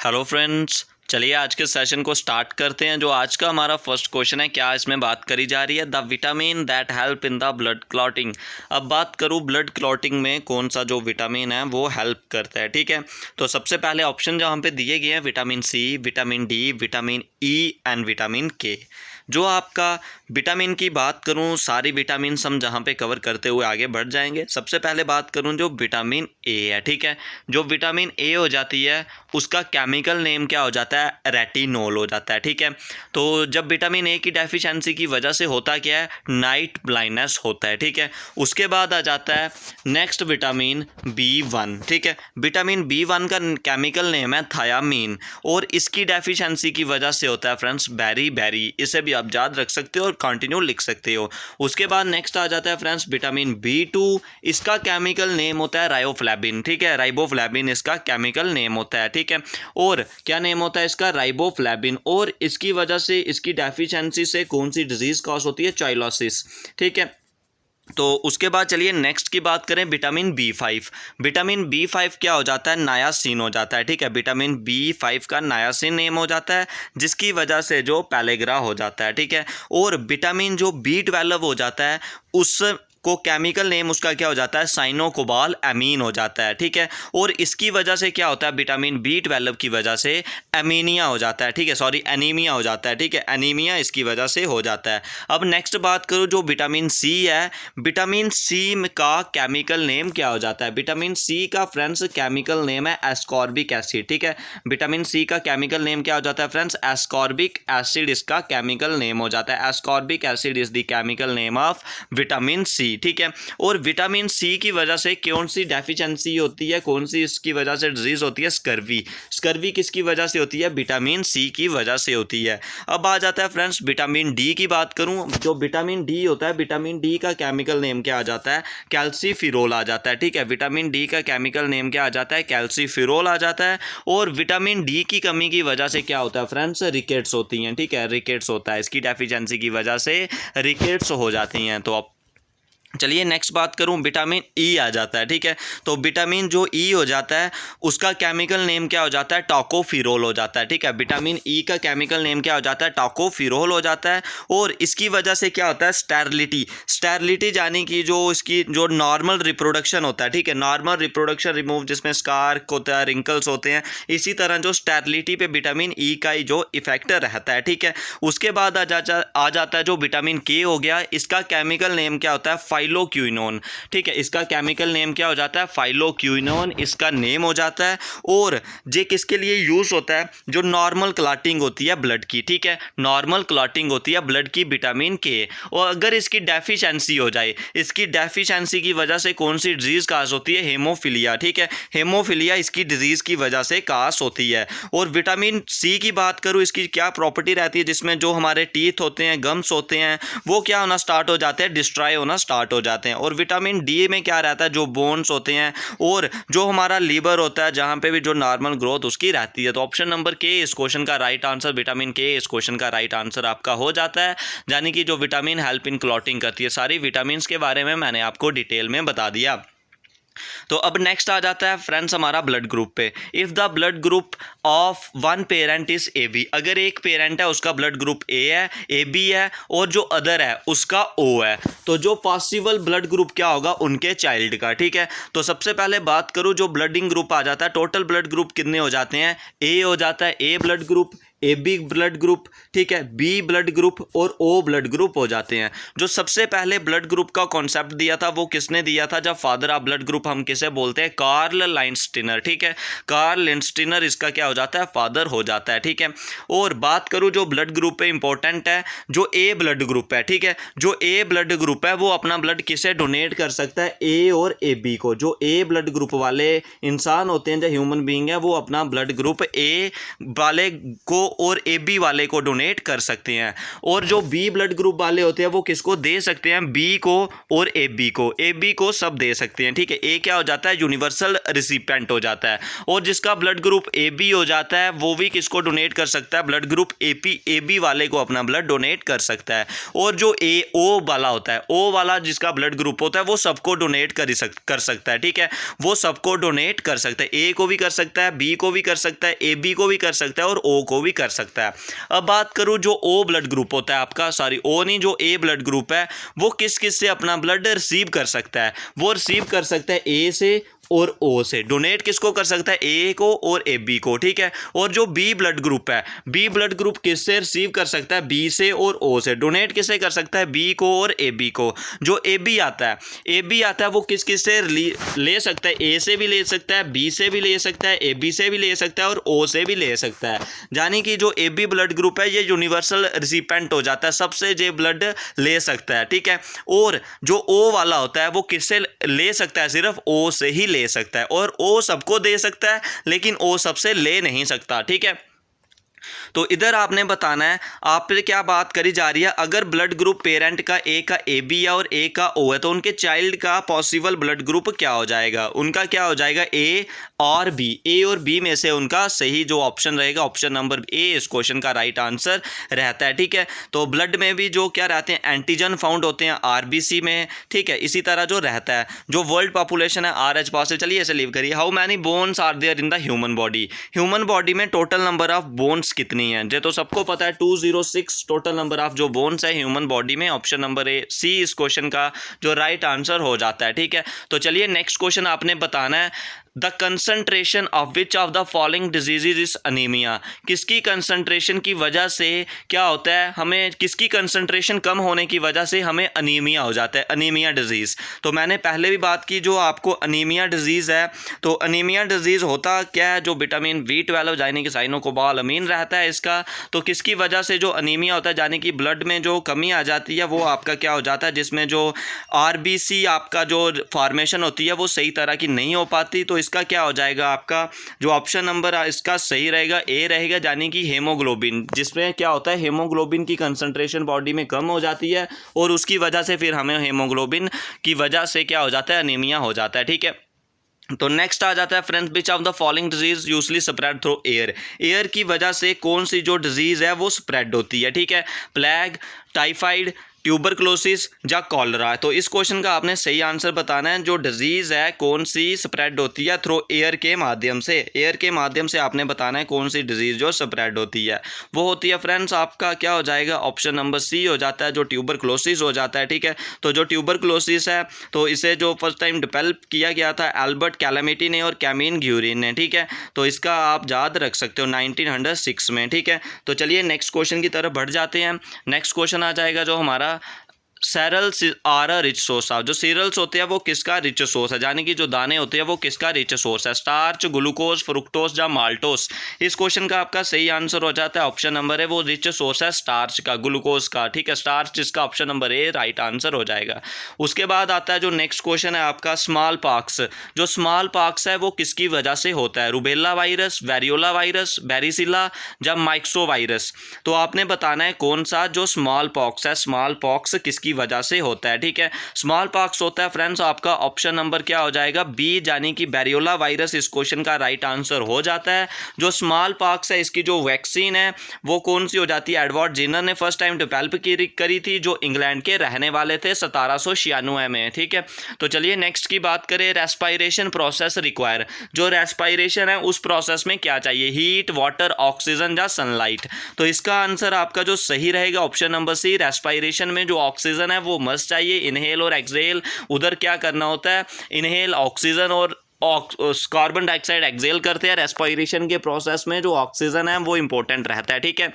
Hello friends, चलिए आज के सेशन को स्टार्ट करते हैं। जो आज का हमारा फर्स्ट क्वेश्चन है, क्या इसमें बात करी जा रही है the vitamin that help in the blood clotting. अब बात करूँ ब्लड क्लॉटिंग में कौन सा जो विटामिन है वो हेल्प करता है। ठीक है, तो सबसे पहले ऑप्शन जहाँ पे दिए गए हैं vitamin C, vitamin D, vitamin E and vitamin K. जो आपका विटामिन की बात करूं, सारी विटामिन हम जहां पे कवर करते हुए आगे बढ़ जाएंगे। सबसे पहले बात करूं जो विटामिन ए है। ठीक है, जो विटामिन ए हो जाती है उसका केमिकल नेम क्या हो जाता है, रेटिनोल हो जाता है। ठीक है, तो जब विटामिन ए की डेफिशिएंसी की वजह से होता क्या है, नाइट ब्लाइंडनेस होता है। ठीक है, उसके बाद आ जाता है नेक्स्ट विटामिन B1। ठीक है, विटामिन B1 का केमिकल नेम है थायामीन और इसकी डेफिशिएंसी की वजह से होता है फ्रेंड्स बेरी। इसे भी आप याद रख सकते हो और कंटिन्यू लिख सकते हो। उसके बाद नेक्स्ट आ जाता है फ्रेंड्स विटामिन B2। इसका केमिकल नेम होता है राइबोफ्लेविन। ठीक है, राइबोफ्लेविन इसका केमिकल नेम होता है। ठीक है, और क्या नेम होता है इसका, राइबोफ्लेविन। और इसकी वजह से, इसकी डेफिशिएंसी से कौन सी डिजीज कॉज होती है, चाइलोसिस। ठीक है, तो उसके बाद चलिए नेक्स्ट की बात करें विटामिन B5। विटामिन B5 क्या हो जाता है, नायासिन हो जाता है। ठीक है, विटामिन B5 का नायासिन नेम हो जाता है जिसकी वजह से जो पैलेग्रा हो जाता है। ठीक है, और विटामिन जो B12 हो जाता है उस को केमिकल नेम उसका क्या हो जाता है, साइनोकोबाल एमीन हो जाता है। ठीक है, और इसकी वजह से क्या होता है, विटामिन B12 की वजह से एमीनिया हो जाता है। ठीक है, सॉरी एनीमिया हो जाता है। ठीक है, एनीमिया इसकी वजह से हो जाता है। अब नेक्स्ट बात करूँ जो विटामिन सी है, विटामिन सी का केमिकल नेम क्या हो जाता है, विटामिन सी का फ्रेंड्स केमिकल नेम है एस्कॉर्बिक एसिड। ठीक है, विटामिन सी का केमिकल नेम क्या हो जाता है फ्रेंड्स, एस्कॉर्बिक एसिड इसका केमिकल नेम हो जाता है। Ascorbic acid is the chemical name of vitamin C. ठीक है, और विटामिन सी की वजह से कौन सी डेफिशिएंसी होती है, कौन सी इसकी वजह से डिजीज होती है, स्कर्वी। स्कर्वी किसकी वजह से होती है, विटामिन सी की वजह से होती है। अब आ जाता है फ्रेंड्स विटामिन डी की बात करूं, जो विटामिन डी होता है, विटामिन डी का केमिकल नेम क्या आ जाता है, कैल्सीफिरोल आ जाता है। ठीक है, विटामिन डी का केमिकल नेम क्या आ जाता है, कैल्सीफिरोल आ जाता है। और विटामिन डी की कमी की वजह से क्या होता है फ्रेंड्स, रिकेट्स होती हैं। ठीक है, रिकेट्स होता है, इसकी डेफिशिएंसी की वजह से रिकेट्स हो जाती हैं। तो अब चलिए नेक्स्ट बात करूं, विटामिन ई आ जाता है। ठीक है, तो विटामिन जो ई हो जाता है उसका केमिकल नेम क्या हो जाता है, टॉकोफिरोल हो जाता है। ठीक है, विटामिन ई का केमिकल नेम क्या हो जाता है, टॉकोफिरोल हो जाता है। और इसकी वजह से क्या होता है, स्टेरिलिटी यानी कि जो इसकी जो नॉर्मल रिप्रोडक्शन होता है। ठीक है, नॉर्मल रिप्रोडक्शन रिमूव, जिसमें स्कार होता है, रिंकल्स होते हैं, इसी तरह जो स्टेरिलिटी पे विटामिन ई का ही जो इफेक्ट रहता है। ठीक है, उसके बाद आ जाता है जो विटामिन के हो गया, इसका केमिकल नेम क्या होता है, फाइलोक्विनोन। ठीक है, इसका केमिकल नेम क्या हो जाता है, फाइलोक्विनोन इसका नेम हो जाता है। और ये किसके लिए यूज होता है, जो नॉर्मल क्लॉटिंग होती है ब्लड की। ठीक है, नॉर्मल क्लॉटिंग होती है ब्लड की विटामिन के, और अगर इसकी डेफिशिएंसी हो जाए, इसकी डेफिशिएंसी की वजह से कौन सी डिजीज काज होती है, हेमोफीलिया। ठीक है, हेमोफीलिया इसकी डिजीज की वजह से काज होती है। और विटामिन सी की बात करूं, इसकी क्या प्रॉपर्टी रहती है, जिसमें जो हमारे टीथ होते हैं, गम्स होते हैं, वो क्या होना स्टार्ट हो जाते हैं, डिस्ट्रॉय होना स्टार्ट हो जाते हैं। और विटामिन डी में क्या रहता है, जो बोन्स होते हैं और जो हमारा लीवर होता है, जहां पे भी जो नॉर्मल ग्रोथ उसकी रहती है। तो ऑप्शन नंबर के इस क्वेश्चन का राइट आंसर, विटामिन के इस क्वेश्चन का राइट आंसर आपका हो जाता है। यानी कि जो विटामिन हेल्प इन क्लॉटिंग करती है, सारी विटामिन के बारे में मैंने आपको डिटेल में बता दिया। तो अब नेक्स्ट आ जाता है फ्रेंड्स हमारा ब्लड ग्रुप पे। If the blood group of one parent is A B, अगर एक पेरेंट है उसका ब्लड ग्रुप ए है, ए बी है, और जो अदर है उसका ओ है, तो जो पॉसिबल ब्लड ग्रुप क्या होगा उनके चाइल्ड का। ठीक है, तो सबसे पहले बात करूं जो ब्लडिंग ग्रुप आ जाता है, टोटल ब्लड ग्रुप कितने हो जाते हैं, ए हो जाता है, A blood group, A B blood group, ठीक है, बी ब्लड ग्रुप और ओ ब्लड ग्रुप हो जाते हैं। जो सबसे पहले ब्लड ग्रुप का कॉन्सेप्ट दिया था वो किसने दिया था, जब फादर ऑफ ब्लड ग्रुप हम किसे बोलते हैं, कार्ल लाइनस्टीनर। ठीक है, कार्ल लाइनस्टीनर इसका क्या हो जाता है, फादर हो जाता है। ठीक है, और बात करूं जो ब्लड ग्रुप पे इंपॉर्टेंट है, जो ए ब्लड ग्रुप है। ठीक है, जो ए ब्लड ग्रुप है वो अपना ब्लड किसे डोनेट कर सकता है, ए और ए बी को। जो ए ब्लड ग्रुप वाले इंसान होते हैं, जो ह्यूमन बीइंग है, वो अपना ब्लड ग्रुप ए वाले को और ए बी वाले को डोनेट कर सकते हैं। और जो बी ब्लड ग्रुप वाले होते हैं वो किसको दे सकते हैं, बी को और ए बी को सब दे सकते हैं, ठीक है। ए क्या हो जाता है, यूनिवर्सल रिसिपेंट हो जाता है। और जिसका ब्लड ग्रुप ए बी हो जाता है वो भी किसको डोनेट कर सकता है, ब्लड ग्रुप ए बी वाले को अपना ब्लड डोनेट कर सकता है। और जो ए ओ वाला होता है, ओ वाला जिसका ब्लड ग्रुप होता है वो सबको डोनेट कर सकता है, ठीक है। वो सबको डोनेट कर सकता है, ए को भी कर सकता है, बी को भी कर सकता है, ए बी को भी कर सकता है और ओ को भी कर सकता है। अब बात करूं जो ओ ब्लड ग्रुप होता है आपका, सॉरी ओ नहीं, जो ए ब्लड ग्रुप है वो किस किस से अपना ब्लड रिसीव कर सकता है, वो रिसीव कर सकता है ए से और ओ से। डोनेट किसको कर सकता है, ए को और ए बी को, ठीक है। और जो बी ब्लड ग्रुप है, बी ब्लड ग्रुप किससे रिसीव कर सकता है, बी से और ओ से। डोनेट किससे कर सकता है, बी को और ए बी को। जो ए बी आता है वो किस किस से ले सकता है, ए से भी ले सकता है, बी से भी ले सकता है, ए बी से भी ले सकता है और ओ से भी ले सकता है। यानी कि जो ए बी ब्लड ग्रुप है ये यूनिवर्सल रिसिपेंट हो जाता है, सबसे जे ब्लड ले सकता है, ठीक है। और जो ओ वाला होता है वो किससे ले सकता है, सिर्फ ओ से ही ले सकता है। और ओ सबको दे सकता है लेकिन ओ सबसे ले नहीं सकता, ठीक है। तो इधर आपने बताना है, आप पे क्या बात करी जा रही है, अगर ब्लड ग्रुप पेरेंट का ए बी है और ए का ओ है तो उनके चाइल्ड का पॉसिबल ब्लड ग्रुप क्या हो जाएगा, उनका क्या हो जाएगा, ए और बी। ए और बी में से उनका सही जो ऑप्शन रहेगा, ऑप्शन नंबर ए इस क्वेश्चन का राइट आंसर रहता है, ठीक है। तो ब्लड में भी जो क्या रहते हैं, एंटीजन फाउंड होते हैं आरबीसी में, ठीक है। इसी तरह जो रहता है, जो वर्ल्ड पॉपुलेशन है RH पास से, चलिए ऐसे लीव करिए। How many bones are there in the human body, human body में टोटल नंबर ऑफ बोन्स कितनी है, जो तो सबको पता है 206 टोटल नंबर ऑफ जो बोन्स है ह्यूमन बॉडी में। ऑप्शन नंबर ए सी इस क्वेश्चन का जो राइट आंसर हो जाता है, ठीक है। तो चलिए नेक्स्ट क्वेश्चन आपने बताना है, the concentration of which of the following diseases is anaemia. किसकी कंसंट्रेशन की वजह से क्या होता है, हमें किसकी कंसंट्रेशन कम होने की वजह से हमें अनीमिया हो जाता है, अनीमिया डिजीज़। तो मैंने पहले भी बात की, जो आपको अनीमिया डिजीज़ है, तो अनीमिया डिजीज़ होता क्या है, जो विटामिन B12 यानी कि साइनोकोबालामीन रहता है इसका, तो किसकी वजह से जो अनीमिया होता है, यानी कि ब्लड में जो कमी आ जाती है वो आपका क्या हो जाता है, जिसमें जो RBC आपका जो फॉर्मेशन होती है वो सही तरह की नहीं हो पाती। तो इसका क्या हो जाएगा, आपका जो ऑप्शन नंबर इसका सही रहेगा ए रहेगा, यानी कि हेमोग्लोबिन, जिसमें क्या होता है, हेमोग्लोबिन की कंसंट्रेशन बॉडी में कम हो जाती है और उसकी वजह से फिर हमें हेमोग्लोबिन की वजह से क्या हो जाता है, अनीमिया हो जाता है, ठीक है। तो नेक्स्ट आ जाता है friends, which of the following disease usually spread through air. Air की वजह से कौन सी जो डिजीज़ है वो स्प्रेड होती है, ठीक है। प्लेग, टाइफाइड, ट्यूबरक्लोसिस या कॉलरा। तो इस क्वेश्चन का आपने सही आंसर बताना है, जो डिजीज़ है कौन सी स्प्रेड होती है थ्रू एयर के माध्यम से। एयर के माध्यम से आपने बताना है कौन सी डिजीज़ जो स्प्रेड होती है, वो होती है फ्रेंड्स आपका क्या हो जाएगा, ऑप्शन नंबर सी हो जाता है, जो ट्यूबरक्लोसिस हो जाता है, ठीक है। तो जो ट्यूबरक्लोसिस है तो इसे जो फर्स्ट टाइम डेवलप किया गया था एल्बर्ट कैलामिटी ने और कैमिन ग्यूरिन ने, ठीक है। तो इसका आप याद रख सकते हो 1906 में, ठीक है। तो चलिए नेक्स्ट क्वेश्चन की तरफ बढ़ जाते हैं। नेक्स्ट क्वेश्चन आ जाएगा जो हमारा, cereals are a rich source of. जो सीरियल्स होते हैं वो किसका रिच सोर्स है, यानी कि जो दाने होते हैं वो किसका रिच सोर्स है, स्टार्च, ग्लूकोज, फ्रुक्टोज या माल्टोस। इस क्वेश्चन का आपका सही आंसर हो जाता है, ऑप्शन नंबर है वो रिच सोर्स है स्टार्च का, ग्लूकोज का, ठीक है। स्टार्च जिसका ऑप्शन नंबर ए राइट आंसर हो जाएगा। उसके बाद आता है जो नेक्स्ट क्वेश्चन है आपका, स्मॉल पॉक्स। जो स्मॉल पॉक्स है वो किसकी वजह से होता है, रूबेला वायरस, वेरियोला वायरस, बेरिसिला या माइक्सो वायरस। तो आपने बताना है कौन सा जो स्मॉल पॉक्स है, स्मॉल पॉक्स किसकी वजह से होता है, ठीक है। स्मॉल पॉक्स होता है फ्रेंड्स आपका ऑप्शन नंबर क्या हो जाएगा, बी, यानी कि बेरियोला वायरस इस क्वेश्चन का राइट आंसर हो जाता है। जो स्मॉल पॉक्स है इसकी जो वैक्सीन है वो कौन सी हो जाती है, एडवर्ड जेनर ने फर्स्ट टाइम डेवलप करी थी, जो इंग्लैंड के रहने वाले थे 1796 में, ठीक है। तो चलिए नेक्स्ट की बात करें, रेस्पायरेशन प्रोसेस रिक्वायर। जो रेस्पायरेशन है उस प्रोसेस में क्या चाहिए, हीट, वाटर, ऑक्सीजन या सनलाइट। तो इसका आंसर आपका जो सही रहेगा ऑप्शन नंबर सी, रेस्पायरेशन में जो ऑक्सीजन है वो मस्ट चाहिए, इनहेल और एक्सहेल। उधर क्या करना होता है, इनहेल ऑक्सीजन और कार्बन डाइऑक्साइड एक्सहेल करते हैं। रेस्पिरेशन के प्रोसेस में जो ऑक्सीजन है वो इंपॉर्टेंट रहता है, ठीक है।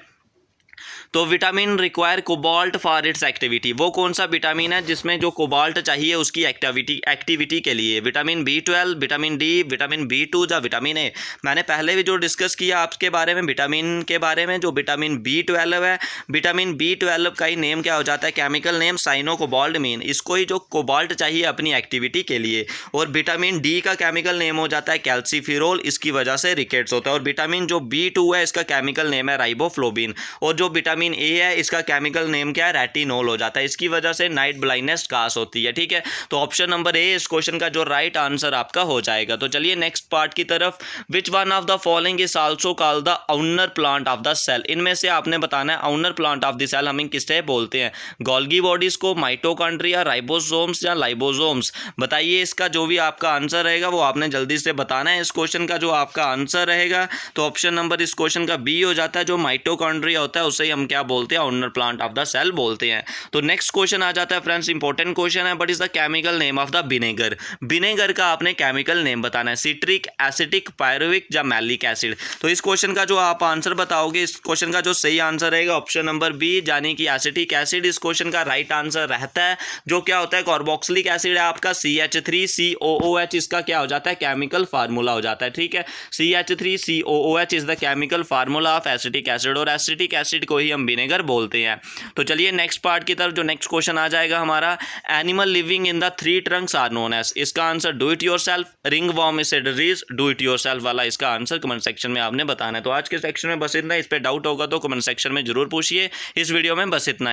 तो vitamin require cobalt for its activity, वो कौन सा विटामिन है जिसमें जो कोबाल्ट चाहिए उसकी एक्टिविटी के लिए? Vitamin B12, vitamin D, vitamin B2 या विटामिन ए? मैंने पहले भी जो डिस्कस किया आपके बारे में विटामिन के बारे में, जो विटामिन B12 है, विटामिन B12 का ही नेम क्या हो जाता है, केमिकल नेम साइनोकोबाल्टमीन, इसको ही जो कोबाल्ट चाहिए अपनी एक्टिविटी के लिए। और विटामिन डी का केमिकल नेम हो जाता है कैल्सीफिरोल, इसकी वजह से रिकेट्स होता है। और विटामिन जो B2 है इसका केमिकल नेम है राइबोफ्लोबिन। और जो विटामिन ए है इसका केमिकल नेम क्या है, रेटिनोल हो जाता है। इसकी वजह से नाइट ब्लाइंडनेस कास होती है। ठीक है, तो ऑप्शन नंबर ए इस क्वेश्चन का जो राइट आंसर आपका हो जाएगा। तो चलिए नेक्स्ट पार्ट की तरफ। Which one of the following is also called the owner plant of the cell, इनमें से आपने बताना है owner plant of the cell हमें किससे बोलते हैं? गोल्गी बॉडीज को, माइटोकॉन्ड्रिया, राइबोसोम्स या लाइबोसोम्स? बताइए, इसका जो भी आपका आंसर रहेगा वो आपने जल्दी से बताना है। इस क्वेश्चन का जो आपका आंसर रहेगा तो ऑप्शन नंबर इस क्वेश्चन का बी हो जाता है। जो माइटोकॉन्ड्रिया होता है उसे हम क्या बोलते हैं, owner plant of the cell बोलते हैं। तो नेक्स्ट क्वेश्चन आ जाता है फ्रेंड्स, इंपॉर्टेंट क्वेश्चन है, but is the chemical name of the vinegar? Vinegar का आपने केमिकल नेम बताना है, सिट्रिक, एसिटिक, पायरुविक या मैलिक एसिड? तो इस क्वेश्चन का जो आप आंसर बताओगे, इस क्वेश्चन का जो सही आंसर रहेगा ऑप्शन नंबर बी, यानी कि एसिटिक एसिड इस क्वेश्चन का राइट आंसर रहता है। जो क्या होता है, कार्बोक्सिलिक एसिड है आपका CH3COOH, इसका क्या हो जाता है, केमिकल फार्मूला हो जाता है। ठीक है, CH3COOH is the chemical formula of acetic acid, और एसिटिक एसिड को ही हम विनेगर बोलते हैं। तो चलिए नेक्स्ट पार्ट की तरफ। जो नेक्स्ट क्वेश्चन आ जाएगा हमारा, animal living in the 3 trunks are known as, इसका answer do it yourself, ring worm, इसेडरीज, डू इट योरसेल्फ वाला इसका आंसर कमेंट सेक्शन में आपने बताना है। तो आज के सेक्शन में बस इतना, इस पे डाउट होगा तो कमेंट सेक्शन में जरूर पूछिए। इस वीडियो में बस इतना।